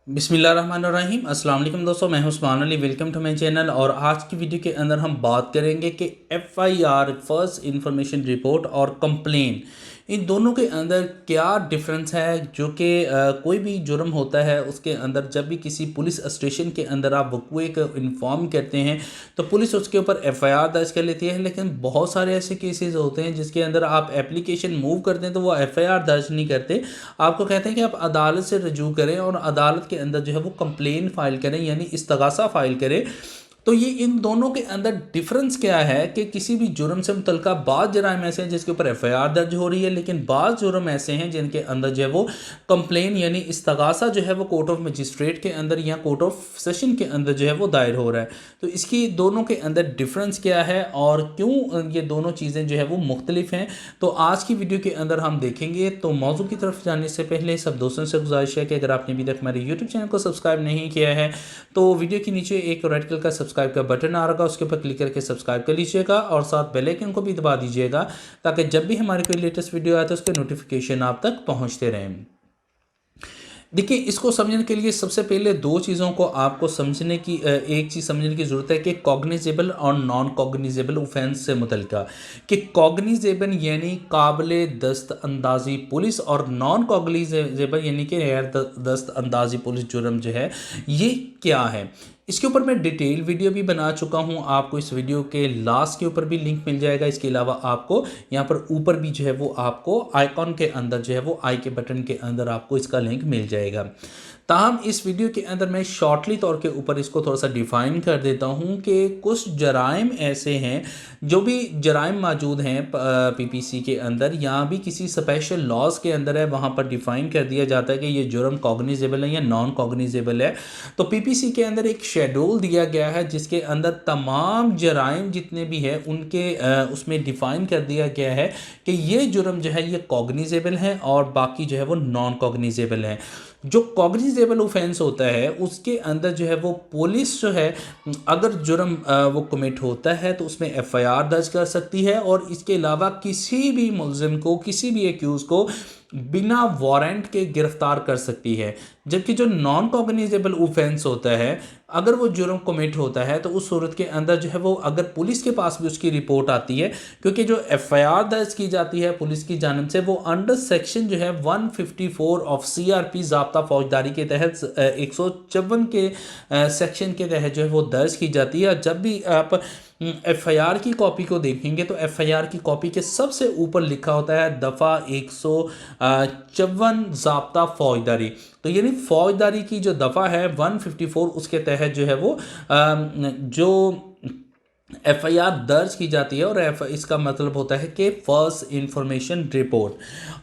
बिस्मिल्लाहिर्रहमानिर्रहीम। अस्सलाम वालेकुम दोस्तों, मैं हूं Usman Ali. Welcome to my channel. और आज की वीडियो के अंदर हम बात करेंगे कि एफआईआर फर्स्ट इंफॉर्मेशन रिपोर्ट और कंप्लेन, इन दोनों के अंदर क्या डिफरेंस है। जो कि कोई भी जुर्म होता है उसके अंदर जब भी किसी पुलिस स्टेशन के अंदर आप वकूए को इन्फॉर्म करते हैं तो पुलिस उसके ऊपर एफआईआर दर्ज कर लेती है। लेकिन बहुत सारे ऐसे केसेस होते हैं जिसके अंदर आप एप्लीकेशन मूव करते हैं तो वो एफआईआर दर्ज नहीं करते। आपको कहते हैं कि आप अदालत से रजू करें और अदालत के अंदर जो है वो कंप्लेन फाइल करें, यानी इस्तगासा फाइल करें। तो ये इन दोनों के अंदर डिफरेंस क्या है कि किसी भी जुर्म से मुतल्लिका बाज़ जराइम ऐसे हैं जिसके ऊपर एफआईआर दर्ज हो रही है, लेकिन बाज़ जुर्म ऐसे हैं जिनके अंदर जो है वो कंप्लेन यानी इस्तगासा जो है वो कोर्ट ऑफ मजिस्ट्रेट के अंदर या कोर्ट ऑफ सेशन के अंदर जो है वो दायर हो रहा है। तो इसकी दोनों के अंदर डिफरेंस क्या है और क्यों ये दोनों चीज़ें जो है वो मुख्तलिफ हैं, तो आज की वीडियो के अंदर हम देखेंगे। तो मौजू की तरफ जाने से पहले सब दोस्तों से गुजारिश है कि अगर आपने अभी तक हमारे यूट्यूब चैनल को सब्सक्राइब नहीं किया है तो वीडियो के नीचे एक रेड कलर का सब्सक्राइब का बटन आ रहा, उसके ऊपर क्लिक करके सब्सक्राइब कर लीजिएगा और साथ बेल आइकन को भी दबा दीजिएगा ताकि जब भी हमारी कोई लेटेस्ट वीडियो आए तो उसके नोटिफिकेशन आप तक पहुंचते रहें। देखिए, इसको समझने के लिए सबसे पहले दो चीज़ों को आपको समझने की एक चीज़ समझने की ज़रूरत है कि कॉग्निजेबल और नॉन कॉग्निजेबल ऑफेंस से मुतल्लिका। कि कॉग्निजेबल यानी काबिल दस्त अंदाजी पुलिस और नॉन कॉग्निजेबल यानी कि गैर दस्त अंदाजी पुलिस जुर्म जो है ये क्या है। इसके ऊपर मैं डिटेल वीडियो भी बना चुका हूं, आपको इस वीडियो के लास्ट के ऊपर भी लिंक मिल जाएगा। इसके अलावा आपको यहाँ पर ऊपर भी जो है वो आपको आइकॉन के अंदर जो है वो आई के बटन के अंदर आपको इसका लिंक मिल जाएगा। ताहम इस वीडियो के अंदर मैं शॉर्टली तौर के ऊपर इसको थोड़ा सा डिफ़ाइन कर देता हूँ कि कुछ जराइम ऐसे हैं, जो भी जराइम मौजूद हैं पीपीसी के अंदर या भी किसी स्पेशल लॉज के अंदर है, वहाँ पर डिफ़ाइन कर दिया जाता है कि ये जुर्म कॉग्निजेबल है या नॉन कॉग्निजेबल है। तो पीपीसी के अंदर एक शेड्यूल दिया गया है जिसके अंदर तमाम जराइम जितने भी हैं उनके उसमें डिफ़ाइन कर दिया गया है कि ये जुर्म जो है ये कॉग्निजेबल है और बाकी जो है वो नॉन कॉग्निजेबल है। जो कॉग्निजेबल ऑफेंस होता है उसके अंदर जो है वो पुलिस जो है अगर जुर्म वो कमिट होता है तो उसमें एफआईआर दर्ज कर सकती है और इसके अलावा किसी भी मुल्जिम को, किसी भी एक्यूज़ को बिना वारंट के गिरफ्तार कर सकती है। जबकि जो नॉन कॉग्निजेबल ऑफेंस होता है, अगर वो जुर्म कमिट होता है तो उस सूरत के अंदर जो है वो अगर पुलिस के पास भी उसकी रिपोर्ट आती है, क्योंकि जो एफआईआर दर्ज की जाती है पुलिस की जानिब से वो अंडर सेक्शन जो है 154 ऑफ सीआरपी ज़ाब्ता फौजदारी के तहत 154 के सेक्शन के तहत जो है वो दर्ज की जाती है। जब भी आप एफआईआर की कॉपी को देखेंगे तो एफआईआर की कॉपी के सबसे ऊपर लिखा होता है दफ़ा 154 ज़ाब्ता फौजदारी। तो यानी फौजदारी की जो दफ़ा है 154 उसके तहत जो है वो जो एफआईआर दर्ज की जाती है और इसका मतलब होता है कि फर्स्ट इंफॉर्मेशन रिपोर्ट।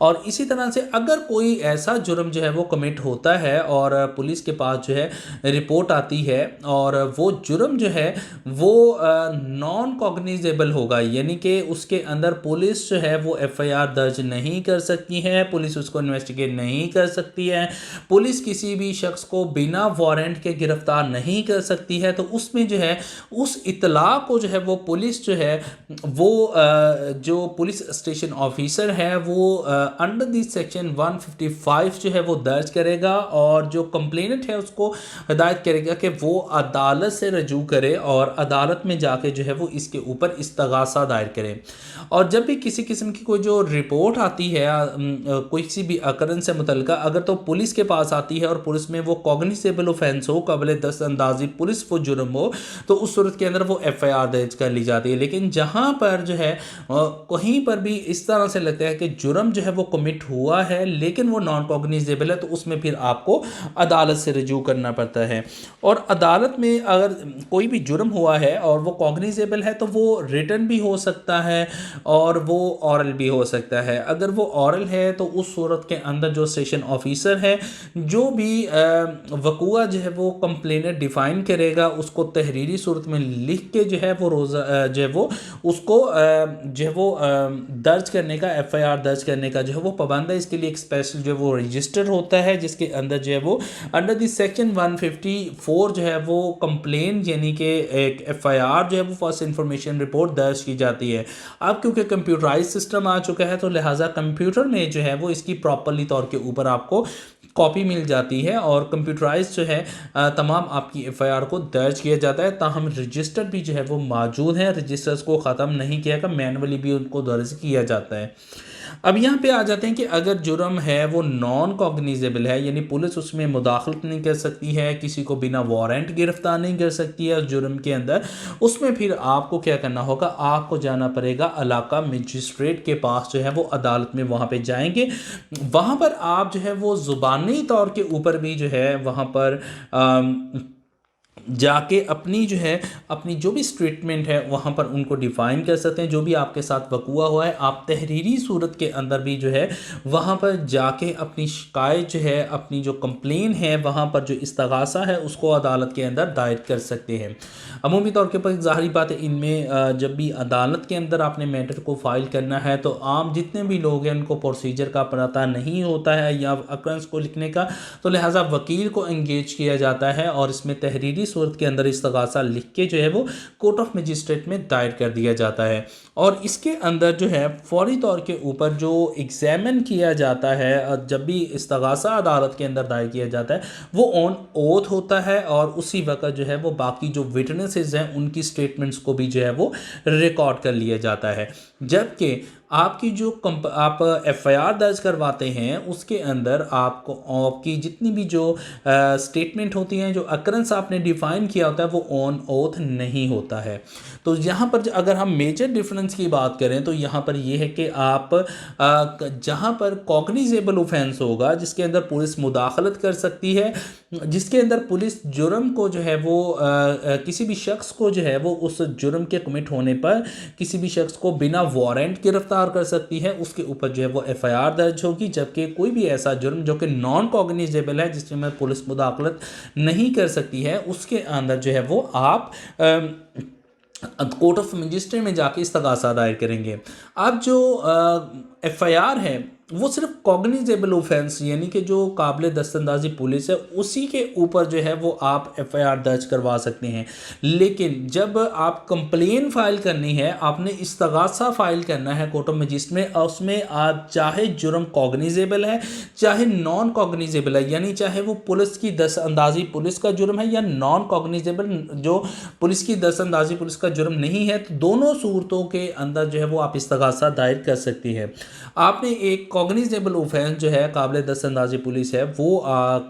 और इसी तरह से अगर कोई ऐसा जुर्म जो है वो कमिट होता है और पुलिस के पास जो है रिपोर्ट आती है और वो जुर्म जो है वो नॉन कॉग्निजेबल होगा, यानी कि उसके अंदर पुलिस जो है वो एफआईआर दर्ज नहीं कर सकती है, पुलिस उसको इन्वेस्टिगेट नहीं कर सकती है, पुलिस किसी भी शख्स को बिना वारंट के गिरफ्तार नहीं कर सकती है। तो उसमें जो है उस इतला को जो है वो पुलिस जो है वो जो पुलिस स्टेशन ऑफिसर है वो अंडर दी सेक्शन 155 जो है वो दर्ज करेगा और जो कंप्लेनेंट है उसको हिदायत करेगा कि वो अदालत से रजू करे और अदालत में जाके जो है वो इसके ऊपर इस्तगासा दायर करे। और जब भी किसी किस्म की कोई जो रिपोर्ट आती है कोई किसी भी अकरन से मुतल्लिका, अगर तो पुलिस के पास आती है और पुलिस में वो कॉग्निजेबल ऑफेंस हो, काबिल दस्त अंदाजी पुलिस वो जुर्म हो, तो उस सूरत के अंदर वो एफआईआर दर्ज कर ली जाती है। लेकिन जहाँ पर जो है कहीं पर भी इस तरह से लगता है कि जुर्म जो है वो कमिट हुआ है लेकिन वो नॉन कॉग्निजेबल है, तो उसमें फिर आपको अदालत से रजू करना पड़ता है। और अदालत में अगर कोई भी जुर्म हुआ है और वो कॉग्निजेबल है तो वो रिटन भी हो सकता है और वो ऑरल भी हो सकता है। अगर वो ऑरल है तो उस सूरत के अंदर जो स्टेशन ऑफिसर है जो भी वकूआ जो है वो कंप्लेनेंट डिफ़ाइन करेगा उसको तहरीरी सूरत में लिख के जो है वो रोज़ा जो है वो उसको जो है वो दर्ज करने का, एफआईआर दर्ज करने का जो है वो पाबंद है। इसके लिए एक स्पेशल जो है वो रजिस्टर होता है जिसके अंदर जो है वो अंडर द सेक्शन 154 जो है वो कंप्लेन यानी कि एक एफआईआर जो है वो फर्स्ट इंफॉर्मेशन रिपोर्ट दर्ज की जाती है। अब क्योंकि कंप्यूटराइज सिस्टम आ चुका है तो लिहाजा कंप्यूटर में जो है वो इसकी प्रॉपरली तौर के ऊपर आपको कॉपी मिल जाती है और कंप्यूटराइज जो है तमाम आपकी एफआईआर को दर्ज किया जाता है। ताहम रजिस्टर भी जो है वो मौजूद है, रजिस्टर्स को ख़त्म नहीं किया गया, मैनुअली भी उनको दर्ज किया जाता है। अब यहाँ पे आ जाते हैं कि अगर जुर्म है वो नॉन कॉग्निजेबल है, यानी पुलिस उसमें मुदाखलत नहीं कर सकती है, किसी को बिना वारंट गिरफ्तार नहीं कर सकती है उस जुर्म के अंदर, उसमें फिर आपको क्या करना होगा, आपको जाना पड़ेगा इलाका मजिस्ट्रेट के पास जो है वो अदालत में वहाँ पे जाएंगे। वहाँ पर आप जो है वो ज़ुबानी तौर के ऊपर भी जो है वहाँ पर जाके अपनी जो है अपनी जो भी स्टेटमेंट है वहाँ पर उनको डिफ़ाइन कर सकते हैं। जो भी आपके साथ वक़ुआ हुआ है आप तहरीरी सूरत के अंदर भी जो है वहाँ पर जाके अपनी शिकायत जो है, अपनी जो कंप्लेन है, वहाँ पर जो इस्तगासा है उसको अदालत के अंदर दायर कर सकते हैं। अमूमी तौर के ऊपर ज़ाहिर बात है इनमें जब भी अदालत के अंदर आपने मैटर को फ़ाइल करना है तो आम जितने भी लोग हैं उनको प्रोसीजर का पता नहीं होता है या अकरंस को लिखने का, तो लिहाजा वकील को एंगेज किया जाता है और इसमें तहरीरी सूरत के अंदर इस्तगासा लिख के जो है वो कोर्ट ऑफ मजिस्ट्रेट में दायर कर दिया जाता है। और इसके अंदर जो है फौरी तौर के ऊपर जो एग्जामिन किया जाता है, जब भी इस्तगासा अदालत के अंदर दायर किया जाता है वो ऑन ओथ होता है और उसी वक्त जो है वो बाकी जो विटनेसेस हैं उनकी स्टेटमेंट्स को भी जो है वो रिकॉर्ड कर लिया जाता है। जबकि आपकी जो आप एफआईआर दर्ज करवाते हैं उसके अंदर आपको आपकी जितनी भी जो स्टेटमेंट होती हैं, जो अकरेंस आपने डिफ़ाइन किया होता है वो ऑन ओथ नहीं होता है। तो यहाँ पर अगर हम मेजर डिफरेंस की बात करें तो यहाँ पर ये है कि आप जहाँ पर कॉग्निजेबल ऑफेंस होगा जिसके अंदर पुलिस मुदाखलत कर सकती है, जिसके अंदर पुलिस जुर्म को जो है वो किसी भी शख्स को जो है वो उस जुर्म के कमिट होने पर किसी भी शख्स को बिना वारंट गिरफ्तार कर सकती है, उसके ऊपर जो है वो एफआईआर दर्ज होगी। जबकि कोई भी ऐसा जुर्म जो कि नॉन कॉग्निजेबल है, जिसमें पुलिस मुदाखलत नहीं कर सकती है, उसके अंदर जो है वो आप कोर्ट ऑफ मजिस्ट्रेट में जाके इस्तगासा दायर करेंगे। अब जो एफआईआर है वो सिर्फ कॉग्निजेबल ऑफेंस यानी कि जो काबिल दस्तंदाजी पुलिस है उसी के ऊपर जो है वो आप एफआईआर दर्ज करवा सकते हैं। लेकिन जब आप कंप्लेन फाइल करनी है, आपने इस्तगासा फाइल करना है कोर्ट ऑफ मजिस्ट्रेट में, और उसमें आप चाहे जुर्म कॉग्निजेबल है चाहे नॉन कॉग्निजेबल है, यानी चाहे वो पुलिस की दस्तंदाजी पुलिस का जुर्म है या नॉन कॉग्निजेबल जो पुलिस की दस्तंदाजी पुलिस का जुर्म नहीं है, तो दोनों सूरतों के अंदर जो है वो आप इस्तगासा दायर कर सकती है। आपने एक कॉग्निजेबल ऑफेंस जो है काबिल दस्तंदाजी पुलिस है वो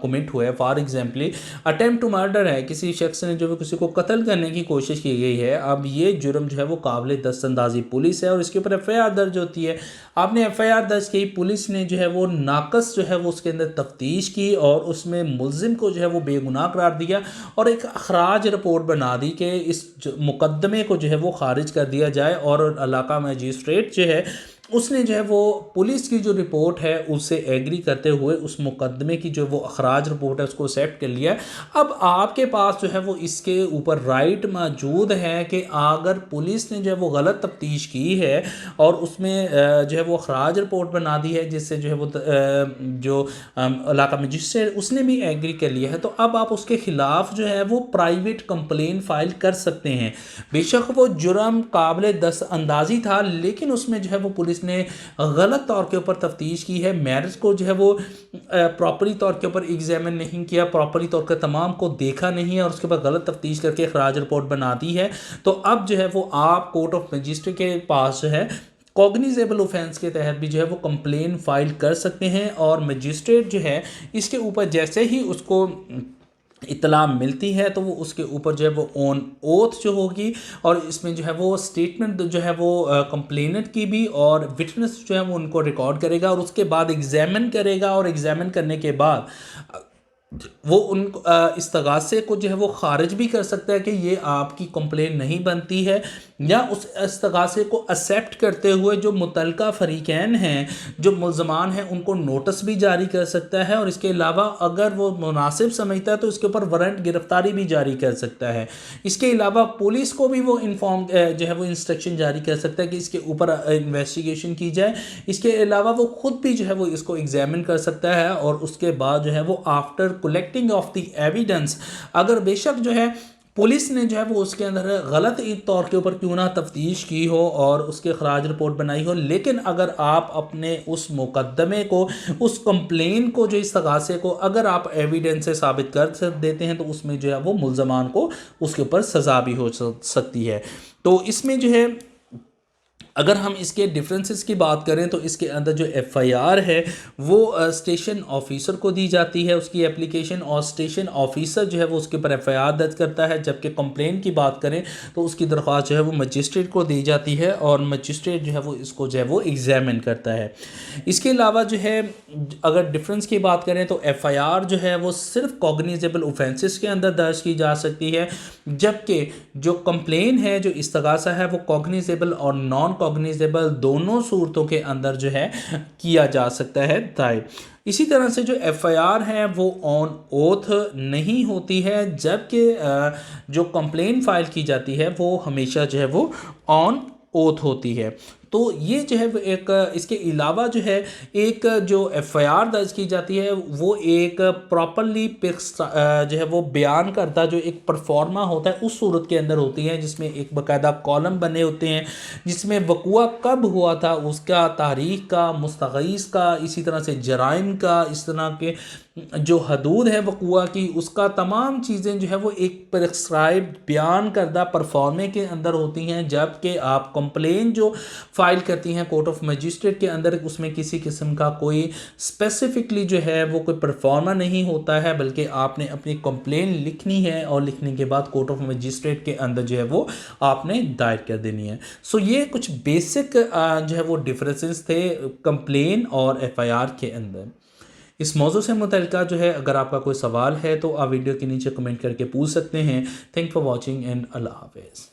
कमिट हुआ है, for example attempt to murder है, किसी शख्स ने जो है किसी को कत्ल करने की कोशिश की गई है। अब ये जुर्म जो है वो काबिल दस्तंदाजी पुलिस है और इसके ऊपर एफआईआर दर्ज होती है। आपने एफआईआर दर्ज की, पुलिस ने जो है वो नाकस जो है वो उसके अंदर तफ्तीश की और उसमें मुल्जिम को जो है वो बेगुनाह करार दिया और एक अखराज रिपोर्ट बना दी कि इस मुकदमे को जो है वो खारिज कर दिया जाए, और इलाका मजिस्ट्रेट जो है उसने जो है वो पुलिस की जो रिपोर्ट है उससे एग्री करते हुए उस मुकदमे की जो वो अखराज रिपोर्ट है उसको एक्सेप्ट कर लिया। अब आपके पास जो है वो इसके ऊपर राइट मौजूद है कि अगर पुलिस ने जो है वो गलत तफ्तीश की है और उसमें जो है वो अखराज रिपोर्ट बना दी है जिससे जो है वो जो इलाका मजिस्ट्रेट उसने भी एग्री कर लिया है, तो अब आप उसके खिलाफ जो है वो प्राइवेट कंप्लेन फाइल कर सकते हैं। बेशक वो जुर्म काबिल दस्तअंदाजी था लेकिन उसमें जो है वो पुलिस ने गलत तौर के ऊपर तफ्तीश की है, मैरिज को जो है वो प्रॉपरली तौर के ऊपर एग्जामिन नहीं किया, प्रॉपरली तौर के तमाम को देखा नहीं है और उसके बाद गलत तफ्तीश करके खराज रिपोर्ट बना दी है। तो अब जो है वो आप कोर्ट ऑफ मजिस्ट्रेट के पास जो है कॉग्निजेबल ऑफेंस के तहत भी जो है वो कंप्लेन फाइल कर सकते हैं और मजिस्ट्रेट जो है इसके ऊपर जैसे ही उसको इतला मिलती है तो वो उसके ऊपर जो है वो ऑन ओथ जो होगी और इसमें जो है वो स्टेटमेंट जो है वो कंप्लेनेंट की भी और विटनेस जो है वो उनको रिकॉर्ड करेगा और उसके बाद एग्जामिन करेगा और एग्जामिन करने के बाद वो उन इस्तगासे को जो है वो खारिज भी कर सकता है कि ये आपकी कंप्लेन नहीं बनती है, या उस इस्तगासे को एक्सेप्ट करते हुए जो मुतलका फरीकैन हैं जो मुल्ज़मान हैं उनको नोटिस भी जारी कर सकता है और इसके अलावा अगर वो मुनासिब समझता है तो इसके ऊपर वारंट गिरफ्तारी भी जारी कर सकता है। इसके अलावा पुलिस को भी वो इन्फॉर्म जो है वो इंस्ट्रक्शन जारी कर सकता है कि इसके ऊपर इन्वेस्टिगेशन की जाए। इसके अलावा वो खुद भी जो है वो इसको एग्जामिन कर सकता है और उसके बाद जो है वो after collecting of the evidence, अगर बेशक जो है पुलिस ने जो है वो उसके अंदर गलत तौर के ऊपर क्यों ना तफ्तीश की हो और उसके खराज रिपोर्ट बनाई हो, लेकिन अगर आप अपने उस मुकदमे को, उस कंप्लेन को, जो इस्तगासे को अगर आप एविडेंस से साबित कर देते हैं तो उसमें जो है वो मुल्ज़मान को उसके ऊपर सज़ा भी हो सकती है। तो इसमें जो है अगर हम इसके डिफरेंसेस की बात करें तो इसके अंदर जो एफआईआर है वो स्टेशन ऑफिसर को दी जाती है उसकी एप्लीकेशन, और स्टेशन ऑफिसर जो है वो उसके ऊपर एफआईआर दर्ज करता है। जबकि कंप्लेन की बात करें तो उसकी दरख्वास्त जो है वो मजिस्ट्रेट को दी जाती है और मजिस्ट्रेट जो है वो इसको जो है वो एग्जामिन करता है। इसके अलावा जो है अगर डिफरेंस की बात करें तो एफआईआर जो है वो सिर्फ कॉग्निजेबल ऑफेंसेस के अंदर दर्ज की जा सकती है, जबकि जो कंप्लेन है, जो इस्तगासा है, वो कॉग्निजेबल और नॉन कॉग्निजेबल दोनों सूरतों के अंदर जो है किया जा सकता है दायर। इसी तरह से जो एफआईआर है वो ऑन ओथ नहीं होती है, जबकि जो कंप्लेन फाइल की जाती है वो हमेशा जो है वो ऑन ओथ होती है। तो ये जो है एक, इसके अलावा जो है एक जो एफआईआर दर्ज की जाती है वो एक प्रॉपरली जो है वो बयान करता जो एक परफॉर्मा होता है उस सूरत के अंदर होती है, जिसमें एक बाकायदा कॉलम बने होते हैं जिसमें वक़ुआ कब हुआ था उसका, तारीख़ का, मुस्तग़ीस का, इसी तरह से जराइम का, इस तरह के जो हदूद है वक़ुआ की, उसका तमाम चीज़ें जो है वो एक प्रिस्क्राइब बयान करदा परफॉर्मे के अंदर होती हैं। जबकि आप कंप्लेन जो फाइल करती हैं कोर्ट ऑफ मजिस्ट्रेट के अंदर, उसमें किसी किस्म का कोई स्पेसिफिकली जो है वो कोई परफॉर्मा नहीं होता है, बल्कि आपने अपनी कंप्लेन लिखनी है और लिखने के बाद कोर्ट ऑफ मजिस्ट्रेट के अंदर जो है वो आपने दायर कर देनी है। सो ये कुछ बेसिक जो है वो डिफरेंसेस थे कंप्लेन और एफआईआर के अंदर। इस मौजू से मुतल्लिका जो है अगर आपका कोई सवाल है तो आप वीडियो के नीचे कमेंट करके पूछ सकते हैं। थैंक फॉर वॉचिंग एंड अल्लाह हाफिज़।